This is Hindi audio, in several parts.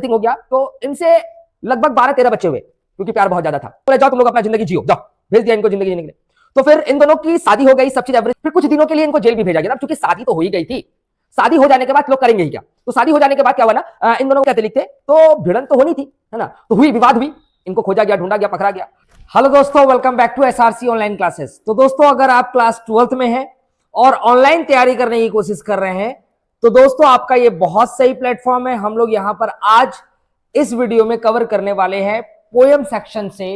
हो गया तो इनसे लगभग 12-13 बच्चे हुए क्योंकि प्यार बहुत ज्यादा था। बोले जाओ तुम लोग अपना जिंदगी जियो, जाओ, भेज दिया इनको जिंदगी जीने के लिए। तो फिर इन दोनों की शादी हो गई, सब चीज एवरेज। फिर कुछ दिनों के लिए इनको जेल भी भेजा गया, क्योंकि शादी तो हो ही गई थी। शादी हो जाने के बाद लोग करेंगे ही क्या। तो शादी हो जाने के बाद क्या हुआ ना, इन दोनों कैथोलिक थे तो भिड़न तो होनी थी, है ना। तो हुई, विवाद हुई, इनको खोजा गया, ढूंढा गया, पकड़ा गया। हेलो दोस्तों, welcome back to SRC online classes. तो दोस्तों, अगर आप क्लास 12th में हैं और ऑनलाइन तैयारी करने की कोशिश कर रहे हैं तो दोस्तों आपका ये बहुत सही प्लेटफॉर्म है। हम लोग यहां पर आज इस वीडियो में कवर करने वाले हैं पोएम सेक्शन से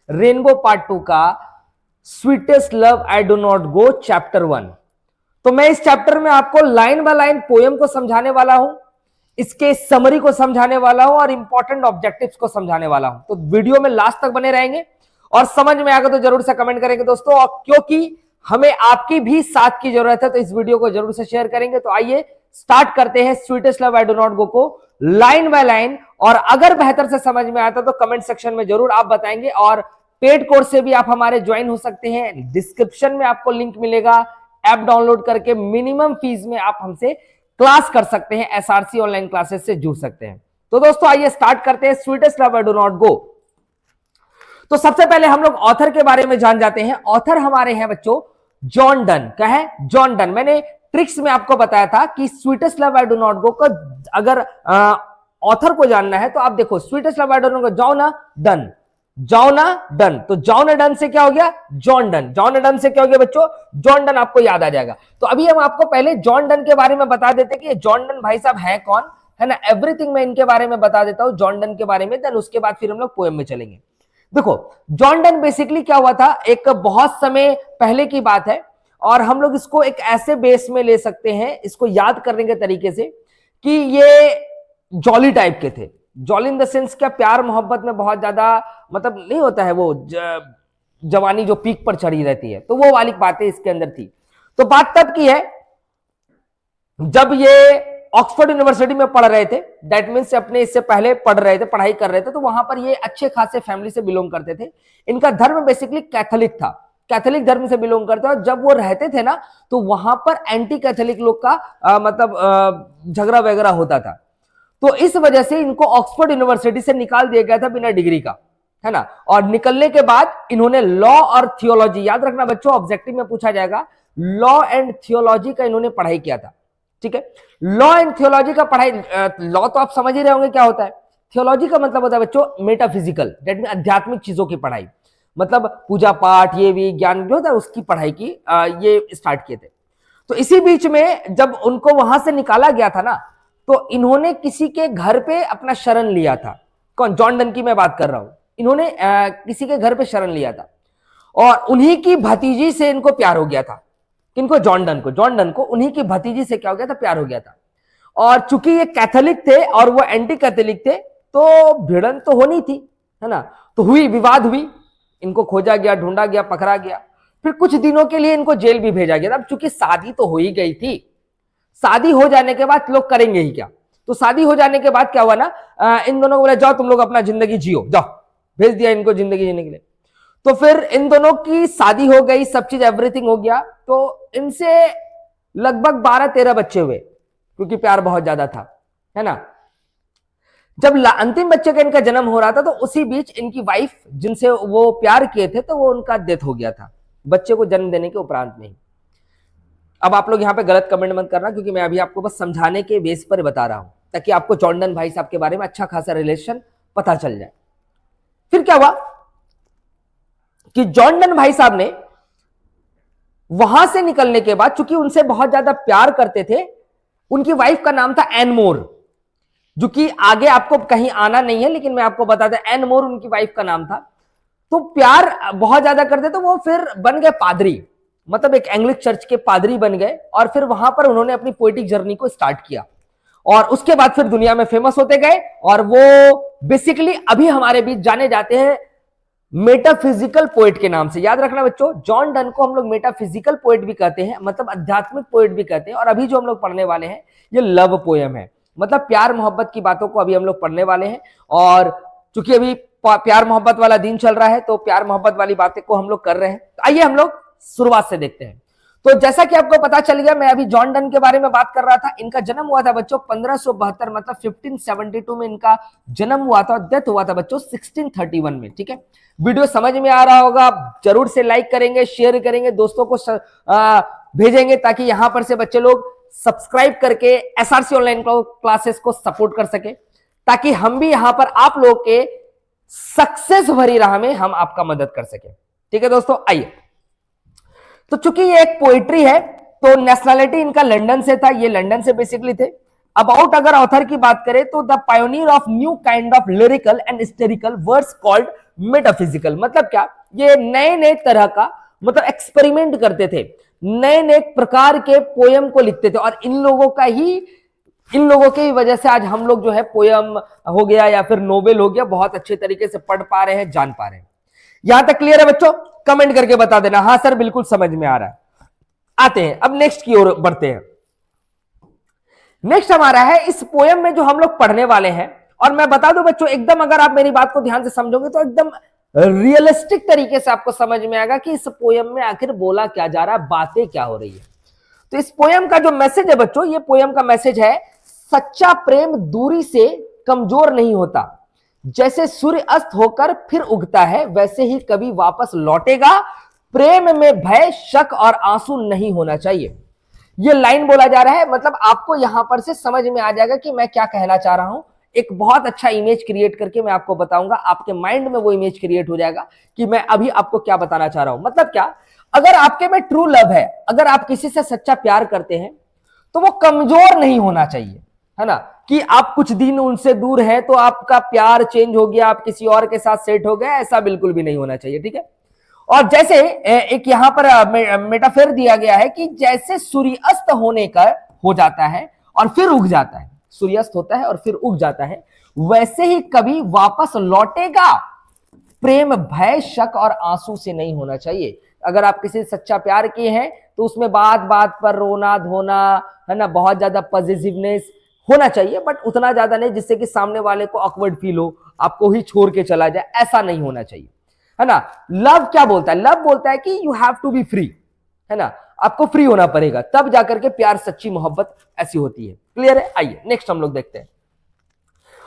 रेनबो पार्ट 2 का sweetest love I do not go chapter 1। तो मैं इस चैप्टर में आपको लाइन बाय लाइन पोएम को समझाने वाला हूं, इसके समरी को समझाने वाला हूं और इंपॉर्टेंट ऑब्जेक्टिव्स को समझाने वाला हूं। तो वीडियो में लास्ट तक बने रहेंगे और समझ में आएगा तो जरूर से कमेंट करेंगे दोस्तों। और क्योंकि हमें आपकी भी साथ की जरूरत है तो इस वीडियो को जरूर से शेयर करेंगे। तो आइए स्टार्ट करते हैं sweetest love I do not go को लाइन बाय लाइन। और अगर बेहतर से समझ में आता तो कमेंट सेक्शन में जरूर आप बताएंगे। और पेड कोर्स से भी आप हमारे ज्वाइन हो सकते हैं, डिस्क्रिप्शन में आपको लिंक मिलेगा। ऐप डाउनलोड करके मिनिमम फीस में आप हमसे क्लास कर सकते हैं, एसआरसी ऑनलाइन क्लासेस से जुड़ सकते हैं। तो दोस्तों आइए स्टार्ट करते हैं sweetest love I do not go. तो सबसे पहले हम लोग ऑथर के बारे में जान जाते हैं। ऑथर हमारे हैं बच्चों जॉन डन। क्या है? John Donne. मैंने ट्रिक्स में आपको बताया था कि sweetest love I do not go का अगर ऑथर को जानना है तो आप देखो sweetest love I do not go, John Donne, John Donne. तो जॉन डन से क्या हो गया? John Donne. जॉन डन से क्या हो गया बच्चों? John Donne. आपको याद आ जाएगा। तो अभी हम आपको पहले जॉन डन के बारे में बता देते कि जॉन डन भाई साहब है कौन, है ना। एवरीथिंग मैं इनके बारे में बता देता हूं जॉन डन के बारे में, देन उसके बाद फिर हम लोग पोएम में चलेंगे। देखो जॉन डन बेसिकली क्या हुआ था, एक बहुत समय पहले की बात है और हम लोग इसको एक ऐसे बेस में ले सकते हैं, इसको याद करने के तरीके से कि ये जॉली टाइप के थे। जॉली इन द सेंस क्या, प्यार मोहब्बत में बहुत ज्यादा मतलब नहीं होता है, वो जवानी जो पीक पर चढ़ी रहती है, तो वो वाली बातें इसके अंदर थी। तो बात तब की है जब ये ऑक्सफोर्ड यूनिवर्सिटी में पढ़ रहे थे, दैट मीन्स अपने इससे पहले पढ़ रहे थे, पढ़ाई कर रहे थे। तो वहां पर ये अच्छे खासे फैमिली से बिलोंग करते थे। इनका धर्म बेसिकली कैथोलिक था, कैथोलिक धर्म से बिलोंग करते हैं। और जब वो रहते थे ना तो वहां पर एंटी कैथोलिक लोग का मतलब झगड़ा वगैरह होता था। तो इस वजह से इनको ऑक्सफोर्ड यूनिवर्सिटी से निकाल दिया गया था बिना डिग्री का, है ना। और निकलने के बाद इन्होंने लॉ और थियोलॉजी, याद रखना बच्चों ऑब्जेक्टिव में पूछा जाएगा, लॉ एंड थियोलॉजी का इन्होंने पढ़ाई किया था। ठीक है, लॉ एंड थियोलॉजी का पढ़ाई। लॉ तो आप समझ ही रहे होंगे क्या होता है। थियोलॉजी का मतलब होता है बच्चों मेटाफिजिकल, दैट मीन आध्यात्मिक चीजों की पढ़ाई, मतलब पूजा पाठ, ये भी ज्ञान जो होता है उसकी पढ़ाई की ये स्टार्ट किए थे। तो इसी बीच में जब उनको वहां से निकाला गया था ना, तो इन्होंने किसी के घर पे अपना शरण लिया था। कौन? जॉन डन की मैं बात कर रहा हूं। इन्होंने किसी के घर पे शरण लिया था और उन्हीं की भतीजी से इनको प्यार हो गया था। किनको? जॉन डन को। जॉन डन को उन्हीं की भतीजी से क्या हो गया था? प्यार हो गया था। और चूंकि ये कैथोलिक थे और वो एंटी कैथोलिक थे तो भिड़न तो होनी थी, है ना। तो हुई, विवाद हुई, इनको खोजा गया, ढूंढा गया, पकड़ा गया। फिर कुछ दिनों के लिए इनको जेल भी भेजा गया। अब चूंकि शादी तो हो ही गई थी, शादी हो जाने के बाद लोग करेंगे ही क्या। तो शादी हो जाने के बाद क्या हुआ ना, इन दोनों को बोला जाओ तुम लोग अपना जिंदगी जियो, जाओ, भेज दिया इनको जिंदगी जीने के लिए। तो फिर इन दोनों की शादी हो गई, सब चीज एवरीथिंग हो गया। तो इनसे लगभग 12-13 बच्चे हुए क्योंकि प्यार बहुत ज्यादा था, है ना। जब अंतिम बच्चे का इनका जन्म हो रहा था तो उसी बीच इनकी वाइफ जिनसे वो प्यार किए थे तो वो उनका डेथ हो गया था बच्चे को जन्म देने के उपरांत में ही। अब आप लोग यहां पे गलत कमेंट मत करना क्योंकि मैं अभी आपको बस समझाने के बेस पर बता रहा हूं ताकि आपको जॉन डन भाई साहब के बारे में अच्छा खासा रिलेशन पता चल जाए। फिर क्या हुआ कि जॉन डन भाई साहब ने वहां से निकलने के बाद, चूंकि उनसे बहुत ज्यादा प्यार करते थे, उनकी वाइफ का नाम था एन मोर, जो कि आगे आपको कहीं आना नहीं है लेकिन मैं आपको बता दें, एन मोर उनकी वाइफ का नाम था। तो प्यार बहुत ज्यादा करते तो वो फिर बन गए पादरी, मतलब एक एंग्लिक चर्च के पादरी बन गए। और फिर वहां पर उन्होंने अपनी पोएटिक जर्नी को स्टार्ट किया और उसके बाद फिर दुनिया में फेमस होते गए। और वो बेसिकली अभी हमारे बीच जाने जाते हैं मेटाफिजिकल पोएट के नाम से। याद रखना बच्चों, जॉन डन को हम लोग मेटाफिजिकल पोएट भी कहते हैं, मतलब आध्यात्मिक पोएट भी कहते हैं। और अभी जो हम लोग पढ़ने वाले हैं ये लव पोएम है, मतलब प्यार मोहब्बत की बातों को अभी हम लोग पढ़ने वाले हैं। और चूंकि अभी प्यार मोहब्बत वाला दिन चल रहा है तो प्यार मोहब्बत वाली बातें को हम लोग कर रहे हैं। तो आइए हम लोग शुरुआत से देखते हैं। तो जैसा कि आपको पता चल गया, मैं अभी जॉन डन के बारे में बात कर रहा था। इनका जन्म हुआ था बच्चों 1572 मतलब 1572 में इनका जन्म हुआ था, डेथ हुआ था बच्चों 1631 में। ठीक है, वीडियो समझ में आ रहा होगा, जरूर से लाइक करेंगे, शेयर करेंगे, दोस्तों को भेजेंगे, ताकि यहां पर से बच्चे लोग सब्सक्राइब करके एसआरसी ऑनलाइन क्लासेस को सपोर्ट कर सके, ताकि हम भी यहां पर आप लोग के सक्सेस भरी राह में हम आपका मदद कर सके। ठीक है दोस्तों, आइए। तो चूंकि ये एक पोइट्री है, तो नेशनलिटी इनका लंदन से था, ये लंदन से बेसिकली थे। अबाउट अगर ऑथर की बात करें तो the pioneer of new kind of lyrical and historical words called metaphysical. मतलब क्या, ये नए नए तरह का मतलब एक्सपेरिमेंट करते थे, नए नए प्रकार के पोयम को लिखते थे, और इन लोगों की वजह से आज हम लोग जो है पोयम हो गया या फिर नोवेल हो गया, बहुत अच्छे तरीके से पढ़ पा रहे हैं, जान पा रहे हैं। यहां तक क्लियर है बच्चों? कमेंट करके बता देना, हाँ सर बिल्कुल समझ में आ रहा है। आते हैं अब नेक्स्ट की ओर बढ़ते हैं। नेक्स्ट हमारा है इस पोयम में जो हम लोग पढ़ने वाले हैं, और मैं बता दूं बच्चों एकदम, अगर आप मेरी बात को ध्यान से समझोगे तो एकदम रियलिस्टिक तरीके से आपको समझ में आएगा कि इस पोयम में आखिर बोला क्या जा रहा है, बातें क्या हो रही है। तो इस पोयम का जो मैसेज है बच्चों, ये पोयम का मैसेज है, सच्चा प्रेम दूरी से कमजोर नहीं होता, जैसे सूर्य अस्त होकर फिर उगता है वैसे ही कभी वापस लौटेगा, प्रेम में भय शक और आंसू नहीं होना चाहिए। ये लाइन बोला जा रहा है, मतलब आपको यहां पर से समझ में आ जाएगा कि मैं क्या कहना चाह रहा हूं। एक बहुत अच्छा इमेज क्रिएट करके मैं आपको बताऊंगा, आपके माइंड में वो इमेज क्रिएट हो जाएगा कि मैं अभी आपको क्या बताना चाह रहा हूं। मतलब क्या, अगर आपके में ट्रू लव है, अगर आप किसी से सच्चा प्यार करते हैं, तो वो कमजोर नहीं होना चाहिए, है ना, कि आप कुछ दिन उनसे दूर हैं तो आपका प्यार चेंज हो गया, आप किसी और के साथ सेट हो गए, ऐसा बिल्कुल भी नहीं होना चाहिए। ठीक है, और जैसे एक यहां पर मेटाफर दिया गया है कि जैसे सूर्यास्त होने का हो जाता है और फिर उग जाता है, सूर्यास्त होता है और फिर उग जाता है, वैसे ही कभी वापस लौटेगा, प्रेम भय शक और आंसू से नहीं होना चाहिए। अगर आप किसी से सच्चा प्यार किए हैं तो उसमें बात बात पर रोना धोना, है ना, बहुत ज्यादा पॉजिटिवनेस होना चाहिए, बट उतना ज्यादा नहीं जिससे कि सामने वाले को ऑकवर्ड फील हो, आपको ही छोड़ के चला जाए, ऐसा नहीं होना चाहिए, है ना। लव क्या बोलता है? लव बोलता है कि you have to be free, है ना, आपको फ्री होना पड़ेगा, तब जाकर के प्यार सच्ची मोहब्बत ऐसी होती है। क्लियर है? आइए नेक्स्ट हम लोग देखते हैं,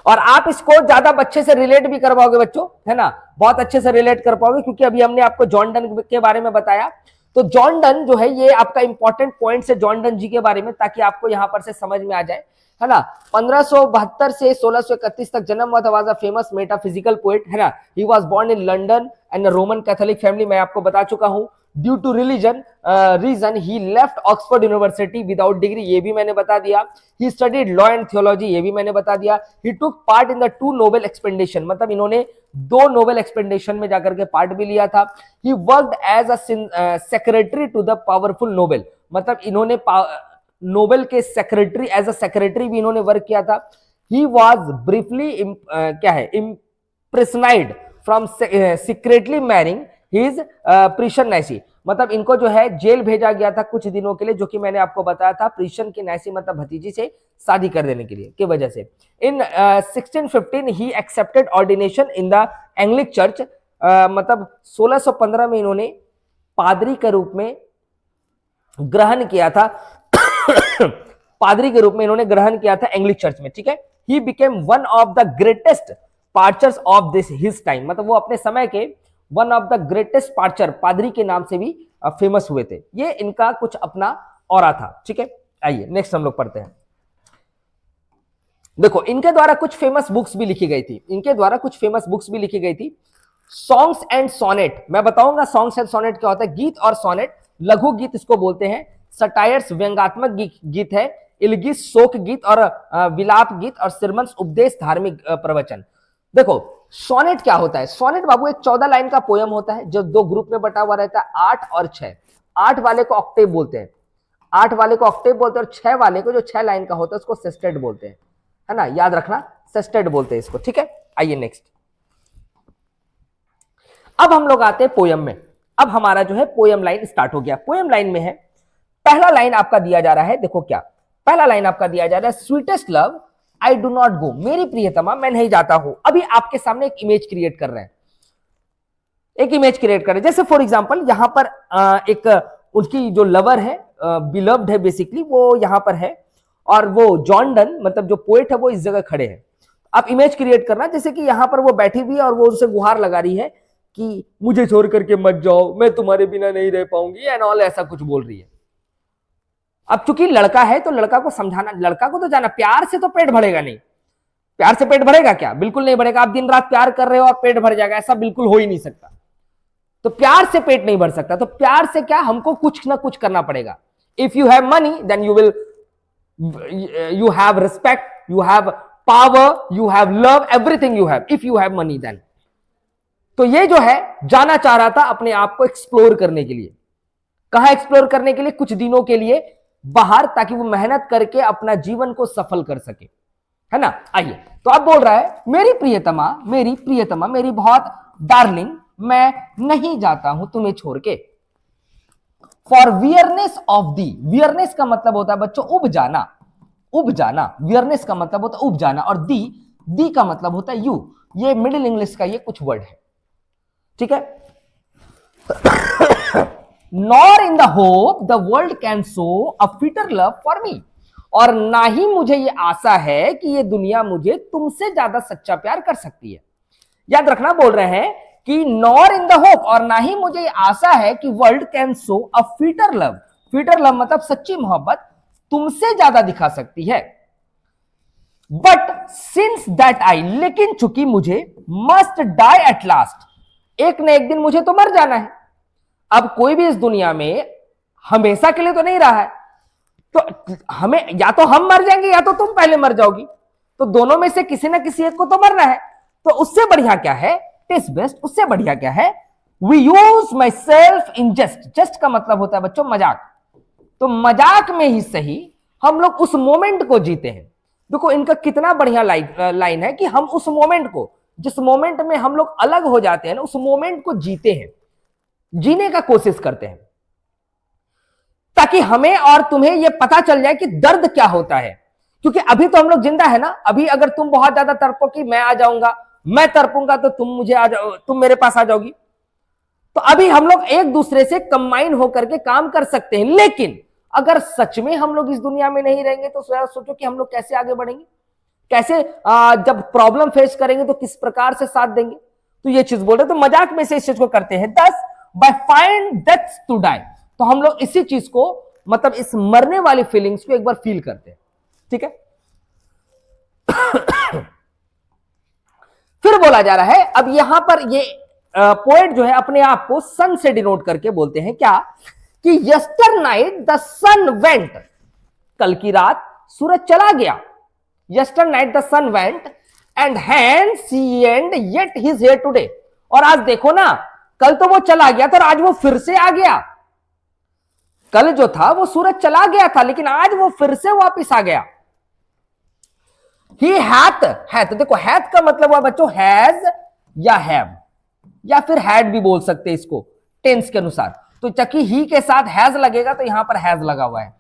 और आप इसको ज्यादा अच्छे से रिलेट भी कर पाओगे बच्चों, है ना, बहुत अच्छे से रिलेट कर पाओगे, क्योंकि अभी हमने आपको जॉन डन के बारे में बताया। तो जॉन डन जो है, ये आपका इंपॉर्टेंट पॉइंट है जॉन डन जी के बारे में, ताकि आपको यहां पर से समझ में आ जाए, है ना। 1572 से 1631 तक जन्म हुआ था, was a famous metaphysical poet, है ना। He was born in London and Roman Catholic family, मैं आपको बता चुका हूं। Due to religion reason he left Oxford University without degree, ये भी मैंने बता दिया। He studied law and theology, ये भी मैंने बता दिया। He took part in the 2 noble expedition, मतलब इन्होंने 2 नोबेल एक्सपेडिशन में जाकर के पार्ट भी लिया था। He worked as a secretary to the powerful noble, मतलब इन्होंने नोबेल के सेक्रेटरी, एज अ सेक्रेटरी भी इन्होंने वर्क किया था। ही वॉज ब्रीफली क्या है, इम्प्रेसनाइड फ्रॉम सीक्रेटली मैरिंग हिज प्रीशन नैसी, मतलब इनको जो है जेल भेजा गया था कुछ दिनों के लिए, जो कि मैंने आपको बताया था, प्रीशन की नैसी मतलब भतीजी से शादी कर देने के लिए की वजह से। In 1615 he accepted ordination in the Anglic church, मतलब 1615 में इन्होंने पादरी के रूप में ग्रहण किया था पादरी के रूप में इन्होंने ग्रहण किया था एंग्लिक चर्च में। ठीक है, he became one of the greatest preachers of this his time, मतलब वो अपने समय के one of the greatest preacher, पादरी के नाम से भी फेमस हुए थे। ये इनका कुछ अपना ऑरा था। ठीक है, आइए नेक्स्ट हम लोग पढ़ते हैं। देखो, इनके द्वारा कुछ फेमस बुक्स भी लिखी गई थी, इनके द्वारा कुछ फेमस बुक्स भी लिखी गई थी। सॉन्ग्स एंड सोनेट, मैं बताऊंगा सॉन्ग्स एंड सोनेट क्या होता है। गीत और सोनेट, लघु गीत इसको बोलते हैं। सटायर्स व्यंगात्मक गीत है। इलगीत शोक गीत और विलाप गीत, और सिरमन्स उपदेश धार्मिक प्रवचन। देखो सोनेट क्या होता है? सोनेट बाबू एक 14 लाइन का पोयम होता है, जो 2 ग्रुप में बटा हुआ रहता है, 8 और 6। 8 वाले को ऑक्टेव बोलते हैं, 8 वाले को ऑक्टेव बोलते हैं, और 6 वाले को, जो 6 लाइन का होता है, उसको सेस्टेट बोलते हैं, है ना, याद रखना, सेस्टेट बोलते हैं इसको। ठीक है, आइए नेक्स्ट। अब हम लोग आते हैं पोयम में। अब हमारा जो है पोयम लाइन स्टार्ट हो गया। पोयम लाइन में है, पहला लाइन आपका दिया जा रहा है, देखो क्या पहला लाइन आपका दिया जा रहा है, sweetest love I do not go, मेरी प्रियतमा मैं नहीं जाता हूं। अभी आपके सामने एक इमेज क्रिएट कर रहे हैं, एक इमेज क्रिएट कर रहे हैं। जैसे फॉर एग्जांपल यहां पर एक उसकी जो लवर है, बिलव्ड है बेसिकली, वो यहां पर है, और वो जॉन डन मतलब जो पोएट है वो इस जगह खड़े हैं। आप इमेज क्रिएट करना जैसे कि यहां पर वो बैठी हुई है और वो उसे गुहार लगा रही है कि मुझे छोड़ करके मत जाओ, मैं तुम्हारे बिना नहीं रह पाऊंगी एंड ऑल, ऐसा कुछ बोल रही है। अब चूंकि लड़का है तो लड़का को समझाना, लड़का को तो जाना, प्यार से तो पेट भरेगा नहीं। प्यार से पेट भरेगा क्या? बिल्कुल नहीं भरेगा। आप दिन रात प्यार कर रहे हो और पेट भर जाएगा, ऐसा बिल्कुल हो ही नहीं सकता। तो प्यार से पेट नहीं भर सकता। तो प्यार से क्या, हमको कुछ ना कुछ करना पड़ेगा। If you have money then you have respect, you have power, you have love, everything you have if you have money then। तो ये जो है जाना चाह रहा था अपने आप को एक्सप्लोर करने के लिए। कहां एक्सप्लोर करने के लिए? कुछ दिनों के लिए बाहर, ताकि वो मेहनत करके अपना जीवन को सफल कर सके, है ना। आइए, तो अब बोल रहा है मेरी प्रियतमा, मेरी प्रियतमा, मेरी बहुत डार्लिंग, मैं नहीं जाता हूं तुम्हें छोड़ के। For weariness of the, weariness का मतलब होता है बच्चों उब जाना, उब जाना। वियरनेस का मतलब होता है उब जाना, और दी का मतलब होता है यू। ये मिडिल इंग्लिश का ये कुछ वर्ड है, ठीक है। Nor in the hope the world can show a fitter love for me, और ना ही मुझे ये आशा है कि ये दुनिया मुझे तुमसे ज्यादा सच्चा प्यार कर सकती है। याद रखना, बोल रहे हैं कि नॉर इन द होप, और ना ही मुझे ये आशा है कि world can show a fitter love. Fitter love मतलब सच्ची मोहब्बत तुमसे ज्यादा दिखा सकती है। बट सिंस दैट आई, लेकिन चूंकि मुझे मस्ट डाई एट लास्ट, एक न एक दिन मुझे तो मर जाना है। अब कोई भी इस दुनिया में हमेशा के लिए तो नहीं रहा है, तो हमें या तो हम मर जाएंगे या तो तुम पहले मर जाओगी, तो दोनों में से किसी ना किसी एक को तो मरना है। तो उससे बढ़िया क्या है, टिस बेस्ट, उससे बढ़िया क्या है, we use myself in just. Just का मतलब होता है बच्चों मजाक। तो मजाक में ही सही हम लोग उस मोमेंट को जीते हैं। देखो इनका कितना बढ़िया लाइन है कि हम उस मोमेंट को, जिस मोमेंट में हम लोग अलग हो जाते हैं ना, उस मोमेंट को जीते हैं, जीने का कोशिश करते हैं, ताकि हमें और तुम्हें यह पता चल जाए कि दर्द क्या होता है। क्योंकि अभी तो हम लोग जिंदा है ना, अभी अगर तुम बहुत ज्यादा तड़पो कि मैं आ जाऊंगा, मैं तड़पूंगा तो तुम मुझे आ जाओ, तुम मेरे पास आ जाओगी, तो अभी हम लोग एक दूसरे से कंबाइन होकर के काम कर सकते हैं। लेकिन अगर सच में हम लोग इस दुनिया में नहीं रहेंगे तो सोचो कि हम लोग कैसे आगे बढ़ेंगे, कैसे जब प्रॉब्लम फेस करेंगे तो किस प्रकार से साथ देंगे। तो ये चीज बोल रहे, तो मजाक में से इस चीज को करते हैं। Thus by feigned deaths to die, तो हम लोग इसी चीज को, मतलब इस मरने वाली फीलिंग्स को एक बार फील करते हैं, ठीक है। फिर बोला जा रहा है, अब यहां पर ये पोएट जो है अपने आप को सन से डिनोट करके बोलते हैं क्या, कि yesternight the sun went, कल की रात सूरज चला गया। Yesternight the sun went and hence he and yet his here today, और आज देखो ना, कल तो वो चला गया था और आज वो फिर से आ गया। कल जो था वो सूरज चला गया था, लेकिन आज वो फिर से वापिस आ गया। ही हैथ, हैथ देखो, हैथ का मतलब हुआ बच्चों हैज या हैव, या फिर हैड भी बोल सकते हैं इसको टेंस के अनुसार। तो चूंकि ही के साथ हैज लगेगा तो यहां पर हैज लगा हुआ है।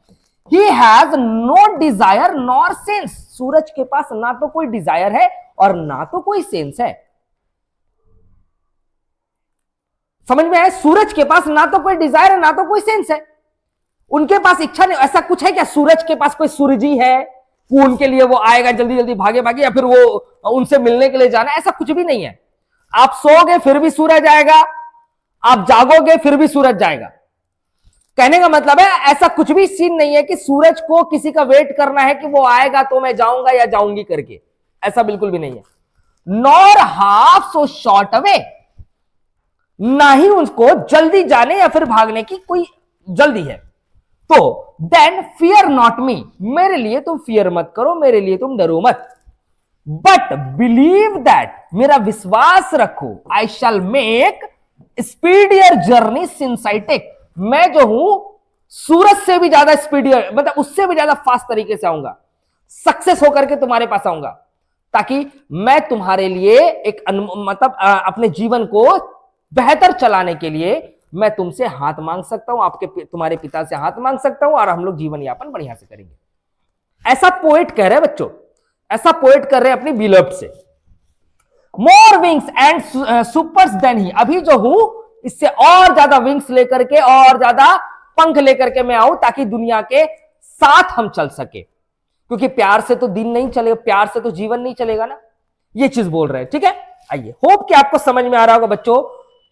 He has no desire nor sense, सूरज के पास ना तो कोई डिजायर है और ना तो कोई सेंस है। समझ में आया? सूरज के पास ना तो कोई डिजायर है ना तो कोई सेंस है, उनके पास इच्छा नहीं। ऐसा कुछ है क्या सूरज के पास कोई सूरजी है वो उनके लिए वो आएगा जल्दी जल्दी भागे भागे, या फिर वो उनसे मिलने के लिए जाना, ऐसा कुछ भी नहीं है। आप सोओगे फिर भी सूरज आएगा, आप जागोगे फिर भी सूरज जाएगा। कहने का मतलब है ऐसा कुछ भी सीन नहीं है कि सूरज को किसी का वेट करना है कि वो आएगा तो मैं जाऊंगा या जाऊंगी करके, ऐसा बिल्कुल भी नहीं है। Nor half so short away, ना ही उसको जल्दी जाने या फिर भागने की कोई जल्दी है। तो देन फियर नॉट मी, मेरे लिए तुम फियर मत करो, मेरे लिए तुम डरो मत। बट बिलीव दैट, मेरा विश्वास रखो, I shall make speedier journey since I take, मैं जो हूं सूरज से भी ज्यादा स्पीडियर, मतलब उससे भी ज्यादा फास्ट तरीके से आऊंगा, सक्सेस होकर के तुम्हारे पास आऊंगा, ताकि मैं तुम्हारे लिए एक मतलब अपने जीवन को बेहतर चलाने के लिए मैं तुमसे हाथ मांग सकता हूं, तुम्हारे पिता से हाथ मांग सकता हूं, और हम लोग जीवन यापन बढ़िया से करेंगे। ऐसा पोएट कह रहे हैं बच्चों, ऐसा पोएट कर रहे हैं अपनी बिलव्ड से। More wings and spurs than he, अभी जो हूं इससे और ज्यादा विंग्स लेकर के और ज्यादा पंख लेकर के मैं आऊं ताकि दुनिया के साथ हम चल सके, क्योंकि प्यार से तो दिन नहीं चलेगा, प्यार से तो जीवन नहीं चलेगा ना। ये चीज बोल रहे हैं, ठीक है। आइए, होप कि आपको समझ में आ रहा होगा बच्चों।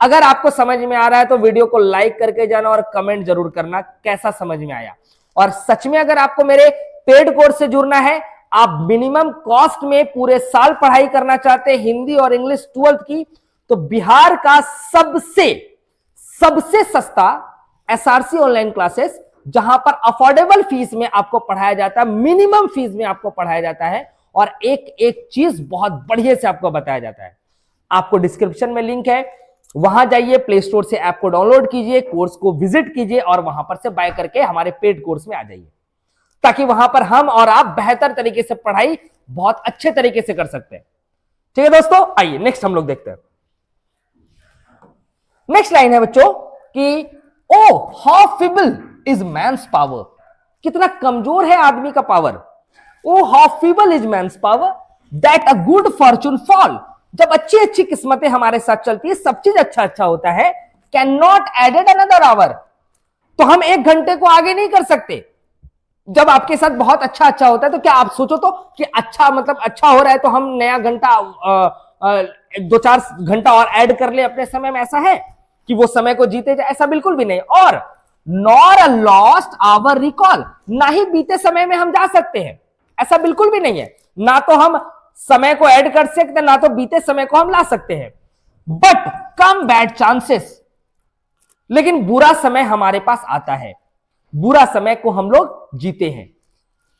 अगर आपको समझ में आ रहा है तो वीडियो को लाइक करके जाना और कमेंट जरूर करना कैसा समझ में आया। और सच में अगर आपको मेरे पेड कोर्स से जुड़ना है, आप मिनिमम कॉस्ट में पूरे साल पढ़ाई करना चाहते हैं हिंदी और इंग्लिश 12th की, तो बिहार का सबसे सस्ता एसआरसी ऑनलाइन क्लासेस, जहां पर अफोर्डेबल फीस में आपको पढ़ाया जाता है, मिनिमम फीस में आपको पढ़ाया जाता है, और एक एक चीज बहुत बढ़िया से आपको बताया जाता है। आपको डिस्क्रिप्शन में लिंक है, वहां जाइए, प्ले स्टोर से ऐप को डाउनलोड कीजिए, कोर्स को विजिट कीजिए और वहां पर से बाय करके हमारे पेड कोर्स में आ जाइए, ताकि वहां पर हम और आप बेहतर तरीके से पढ़ाई बहुत अच्छे तरीके से कर सकते हैं। ठीक है दोस्तों, आइए नेक्स्ट हम लोग देखते हैं। नेक्स्ट लाइन है बच्चों कि O how feeble is man's power, कितना कमजोर है आदमी का power. O how feeble is man's power that a good fortune fall, जब अच्छी अच्छी किस्मतें हमारे साथ चलती है, सब चीज अच्छा अच्छा होता है, can not added another hour, तो हम 1 घंटे को आगे नहीं कर सकते। जब आपके साथ बहुत अच्छा अच्छा होता है तो क्या आप सोचो तो कि अच्छा मतलब अच्छा हो रहा है तो हम नया घंटा 2-4 घंटा और ऐड कर ले अपने समय में, ऐसा है कि वो समय को जीते जाए, ऐसा बिल्कुल भी नहीं। और nor a lost hour recall, ना ही बीते समय में हम जा सकते हैं, ऐसा बिल्कुल भी नहीं है। ना तो हम समय को ऐड कर सकते, ना तो बीते समय को हम ला सकते हैं। बट कम बैड चांसेस, लेकिन बुरा समय हमारे पास आता है, बुरा समय को हम लोग जीते हैं,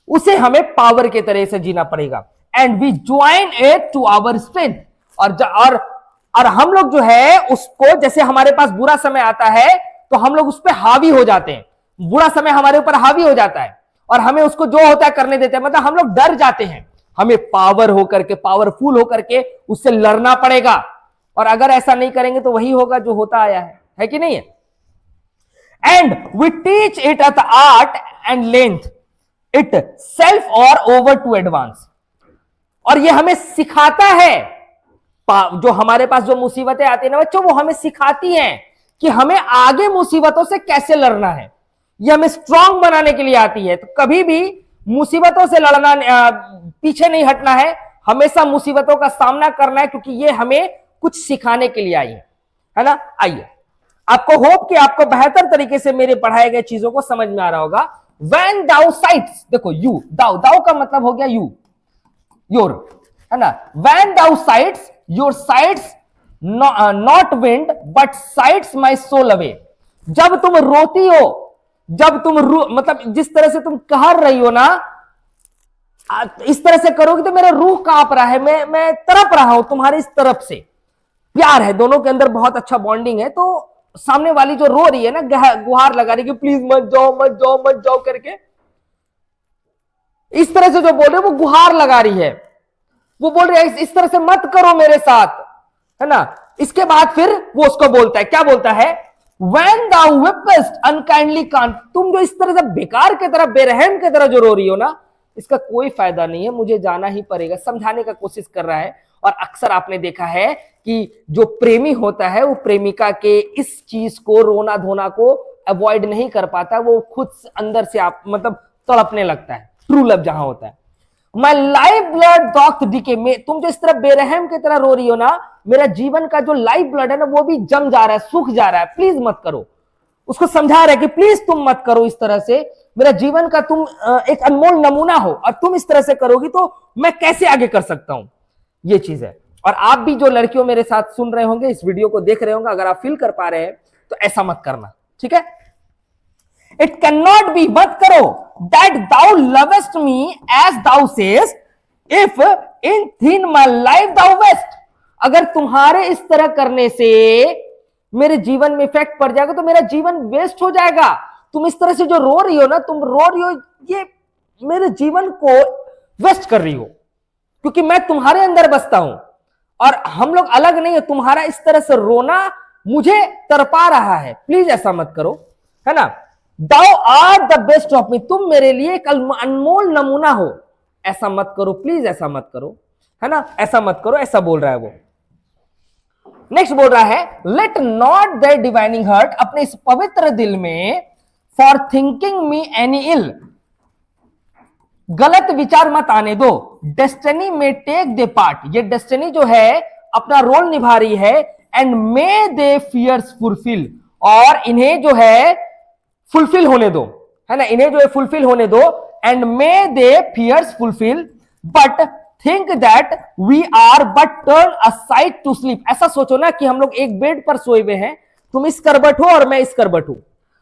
उसे हमें पावर के तरह से जीना पड़ेगा। And we join it to our strength, और हम लोग जो है उसको, जैसे हमारे पास बुरा समय आता है तो हम लोग उस पर हावी हो जाते हैं, बुरा समय हमारे ऊपर हावी हो जाता है और हमें उसको जो होता है करने देते हैं, मतलब हम लोग डर जाते हैं। हमें पावर होकर के, पावरफुल होकर के उससे लड़ना पड़ेगा, और अगर ऐसा नहीं करेंगे तो वही होगा जो होता आया है कि नहीं है। And we teach it at art and length itself over to टू एडवांस, और ये हमें सिखाता है, जो हमारे पास जो मुसीबतें आती है ना बच्चों, वो हमें सिखाती हैं कि हमें आगे मुसीबतों से कैसे लड़ना है, ये हमें स्ट्रांग बनाने के लिए आती है। तो कभी भी मुसीबतों से लड़ना, पीछे नहीं हटना है, हमेशा मुसीबतों का सामना करना है, क्योंकि ये हमें कुछ सिखाने के लिए आई है ना। आइए, आपको होप कि आपको बेहतर तरीके से मेरे पढ़ाए गए चीजों को समझ में आ रहा होगा। When thou sights, देखो यू, दाउ का मतलब हो गया यू, योर, है ना। When thou sights your sights not wind but sights my soul away, जब तुम रोती हो, जब तुम मतलब जिस तरह से तुम कहर रही हो ना, इस तरह से करोगे तो मेरा रूह कांप रहा है, मैं तड़प रहा हूं तुम्हारी इस तरफ से। प्यार है, दोनों के अंदर बहुत अच्छा बॉन्डिंग है, तो सामने वाली जो रो रही है ना, गुहार लगा रही है कि प्लीज मत जाओ मत जाओ मत जाओ करके, इस तरह से जो बोल रहे वो गुहार लगा रही है, वो बोल रही है इस तरह से मत करो मेरे साथ, है ना। इसके बाद फिर वो उसको बोलता है, क्या बोलता है, When thou weepest unkindly can't, तुम जो इस तरह से बेकार की तरह, बेरहम की तरह जो रो रही हो ना, इसका कोई फायदा नहीं है, मुझे जाना ही पड़ेगा। समझाने का कोशिश कर रहा है। और अक्सर आपने देखा है कि जो प्रेमी होता है वो प्रेमिका के इस चीज को, रोना धोना को अवॉइड नहीं कर पाता, वो खुद अंदर से आप मतलब तड़पने लगता है। ट्रू लव जहां होता है, my life blood doth decay में, तुम जो इस तरह बेरहम की तरह रो रही हो ना, मेरा जीवन का जो लाइफ ब्लड है ना वो भी जम जा रहा है, सूख जा रहा है, प्लीज मत करो। उसको समझा रहा है कि प्लीज तुम मत करो इस तरह से, मेरा जीवन का तुम एक अनमोल नमूना हो, और तुम इस तरह से करोगी तो मैं कैसे आगे कर सकता हूं, ये चीज है। और आप भी जो लड़कियों मेरे साथ सुन रहे होंगे, इस वीडियो को देख रहे होंगे, अगर आप फील कर पा रहे हैं तो ऐसा मत करना, ठीक है। इट कैन नॉट बी, मत करो, that thou lovest me as thou say'st, if in thine my life thou waste, अगर तुम्हारे इस तरह करने से मेरे जीवन में इफेक्ट पड़ जाएगा तो मेरा जीवन वेस्ट हो जाएगा। तुम इस तरह से जो रो रही हो ना, तुम रो रही हो, ये मेरे जीवन को वेस्ट कर रही हो, क्योंकि मैं तुम्हारे अंदर बसता हूं और हम लोग अलग नहीं है। तुम्हारा इस तरह से रोना मुझे तड़पा रहा है, प्लीज ऐसा मत करो, है ना। Thou art the best of me, तुम मेरे लिए एक अनमोल नमूना हो, ऐसा मत करो, प्लीज ऐसा मत करो, है ना, ऐसा मत करो, ऐसा बोल रहा है वो। नेक्स्ट बोल रहा है, let not that divining heart, अपने इस पवित्र दिल में for thinking me any ill, गलत विचार मत आने दो, डेस्टिनी में टेक दे पार्ट, ये डेस्टिनी जो है अपना रोल निभा रही है, and may the fears fulfil, और इन्हें जो है फुलफिल होने दो, है ना, इन्हें जो है फुलफिल होने दो, and may the fears fulfil, but think that we are but turned aside to sleep, ऐसा सोचो ना कि हम लोग एक बेड पर सोए हुए हैं, तुम इस करबट हो और मैं इस करबट हूं,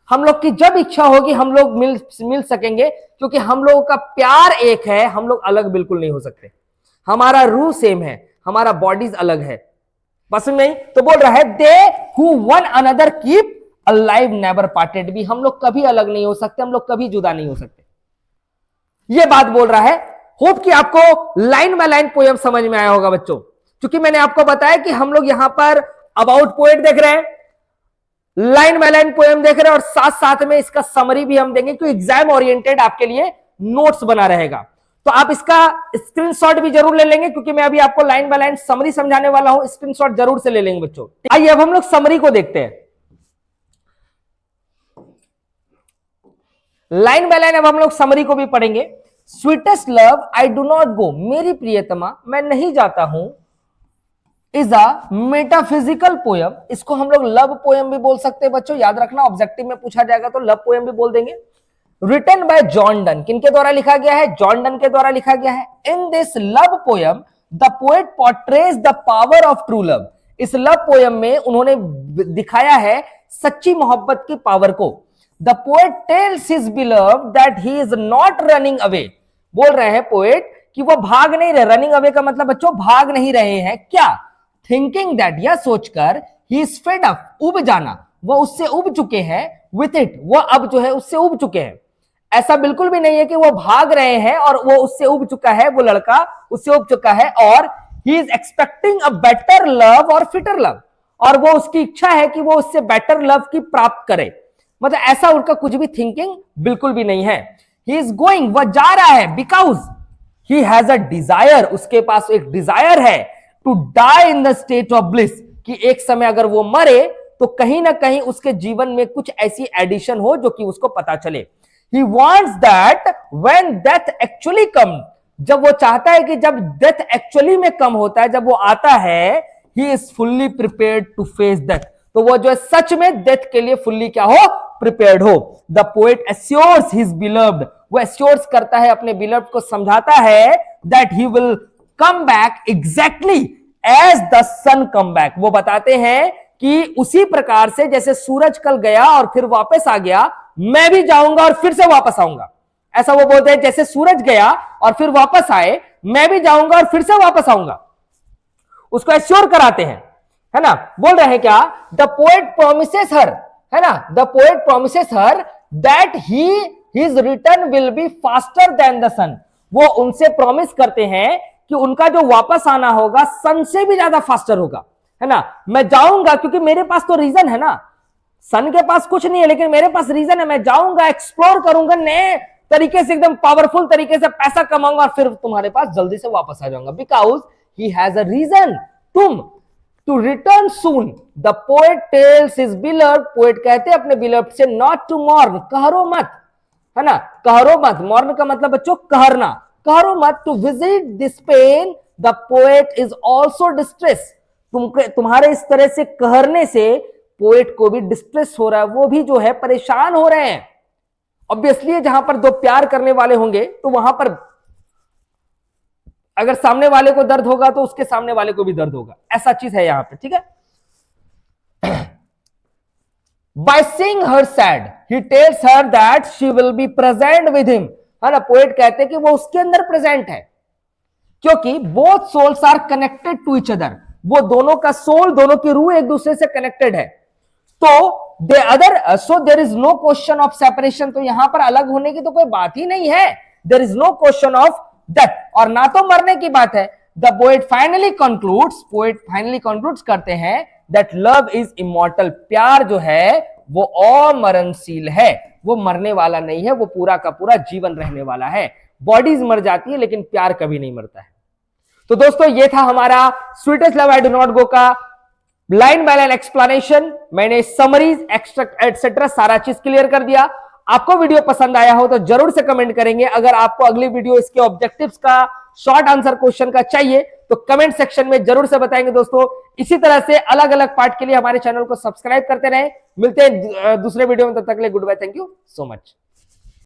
हम लोग की जब इच्छा होगी हम लोग मिल सकेंगे, क्योंकि हम लोगों का प्यार एक है, हम लोग अलग बिल्कुल नहीं हो सकते, हमारा रूह सेम है, हमारा बॉडीज अलग है, पसंद नहीं तो बोल रहा है they who one another keep alive never parted भी, हम लोग कभी अलग नहीं हो सकते, हम लोग कभी जुदा नहीं हो सकते, ये बात बोल रहा है। होप कि आपको लाइन बाय लाइन पोयम समझ में आया होगा बच्चों, क्योंकि मैंने आपको बताया कि हम लोग यहां पर अबाउट पोएट देख रहे हैं, लाइन बाय लाइन पोएम देख रहे हैं, और साथ साथ में इसका समरी भी हम देंगे, क्योंकि एग्जाम ओरिएंटेड आपके लिए नोट्स बना रहेगा, तो आप इसका स्क्रीनशॉट भी जरूर ले लेंगे, क्योंकि मैं अभी आपको लाइन बाय लाइन समरी समझाने वाला हूं, स्क्रीनशॉट जरूर से ले लेंगे बच्चों। आइए अब हम लोग समरी को देखते हैं, लाइन बाय लाइन अब हम लोग समरी को भी पढ़ेंगे। Sweetest love I do not go, मेरी प्रियतमा मैं नहीं जाता हूं, इज अ मेटाफिजिकल पोयम, इसको हम लोग लव पोयम भी बोल सकते हैं बच्चों, याद रखना ऑब्जेक्टिव में पूछा जाएगा तो लव पोयम भी बोल देंगे। रिटन बाय जॉन डन, किनके द्वारा लिखा गया है, जॉन डन के द्वारा लिखा गया है। In this love poem the poet portrays the power of true love, इस लव पोयम में उन्होंने दिखाया है सच्ची मोहब्बत की पावर को। The poet tells his beloved that he is not running away, बोल रहे हैं पोएट कि वो भाग नहीं रहे, रनिंग अवे का मतलब बच्चों भाग नहीं रहे हैं, क्या, थिंकिंग दैट, यह सोचकर, ही इज फेड अप, उब जाना, वो उससे उब चुके हैं, विथ इट, वो अब जो है उससे उब चुके हैं, ऐसा बिल्कुल भी नहीं है कि वो भाग रहे हैं और वो उससे उब चुका है, वो लड़का उससे उब चुका है, और he is expecting a better love और फिटर लव, और वो उसकी इच्छा है कि वो उससे बेटर लव की प्राप्त करे, मतलब ऐसा उनका कुछ भी थिंकिंग बिल्कुल भी नहीं है। ही इज गोइंग, वह जा रहा है, because he has a desire, उसके पास एक डिजायर है, to die in the state of bliss, कि एक समय अगर वो मरे तो कहीं ना कहीं उसके जीवन में कुछ ऐसी एडिशन हो जो कि उसको पता चले। He wants that when death actually comes, जब वो चाहता है कि जब डेथ एक्चुअली में कम होता है, जब वो आता है, he is fully prepared to face death, तो वो जो है सच में डेथ के लिए फुल्ली क्या हो, प्रिपेयर्ड हो। The poet assures his beloved, वो assures करता है अपने beloved को, समझाता है that he will come back exactly as the sun come back, वो बताते हैं कि उसी प्रकार से जैसे सूरज कल गया और फिर वापस आ गया, मैं भी जाऊंगा और फिर से वापस आऊंगा, ऐसा वो बोलते हैं, जैसे सूरज गया और फिर वापस आए, मैं भी जाऊंगा और फिर से वापस आऊंगा, उसको एश्योर कराते हैं, है ना। बोल रहे हैं क्या, द पोएट प्रोमिसेस हर, है ना, the poet promises her that his return will be faster than the sun, वो उनसे प्रॉमिस करते हैं कि उनका जो वापस आना होगा सन से भी ज्यादा फास्टर होगा, है ना। मैं जाऊंगा क्योंकि मेरे पास तो रीजन है ना, सन के पास कुछ नहीं है लेकिन मेरे पास रीजन है, मैं जाऊंगा, एक्सप्लोर करूंगा, नए तरीके से, एकदम पावरफुल तरीके से पैसा कमाऊंगा और फिर तुम्हारे पास जल्दी से वापस आ जाऊंगा, because he has a reason तुम to return soon. The poet tells his beloved, poet कहते हैं अपने बिलव्ड से, नॉट टू मॉर्न, कहरो मत, है ना, कहरो मत, मॉर्न का मतलब बच्चों कहरना, कहरो मत, to visit this pain the poet is also distress, तुम्हारे इस तरह से कहरने से पोएट को भी डिस्ट्रेस हो रहा है, वो भी जो है परेशान हो रहे हैं। ऑब्वियसली जहां पर दो प्यार करने वाले होंगे तो वहां पर अगर सामने वाले को दर्द होगा तो उसके सामने वाले को भी दर्द होगा, ऐसा चीज है यहां पे, ठीक है। By seeing her sad, he tells her that she will be present with him, है ना, पोएट कहते हैं कि वो उसके अंदर प्रेजेंट है, क्योंकि both souls are connected to each other, वो दोनों का सोल, दोनों की रूह एक दूसरे से कनेक्टेड है, तो so there is no question of separation, तो यहां पर अलग होने की तो कोई बात ही नहीं है, there is no question of death, और ना तो मरने की बात है। The poet finally concludes, poet finally concludes करते हैं दैट लव इज इमॉर्टल, प्यार जो है वो अमरणशील है, वो मरने वाला नहीं है, वो पूरा का पूरा जीवन रहने वाला है। बॉडीज मर जाती है लेकिन प्यार कभी नहीं मरता है। तो दोस्तों ये था हमारा sweetest love I do not go का लाइन बाय लाइन एक्सप्लेनेशन, मैंने समरीज एक्सट्रैक्ट एटसेट्रा सारा चीज क्लियर कर दिया। आपको वीडियो पसंद आया हो तो जरूर से कमेंट करेंगे। अगर आपको अगली वीडियो इसके ऑब्जेक्टिव्स का शॉर्ट आंसर क्वेश्चन का चाहिए तो कमेंट सेक्शन में जरूर से बताएंगे दोस्तों। इसी तरह से अलग अलग पार्ट के लिए हमारे चैनल को सब्सक्राइब करते रहे। मिलते हैं दूसरे वीडियो में, तब तक के लिए goodbye, thank you so much.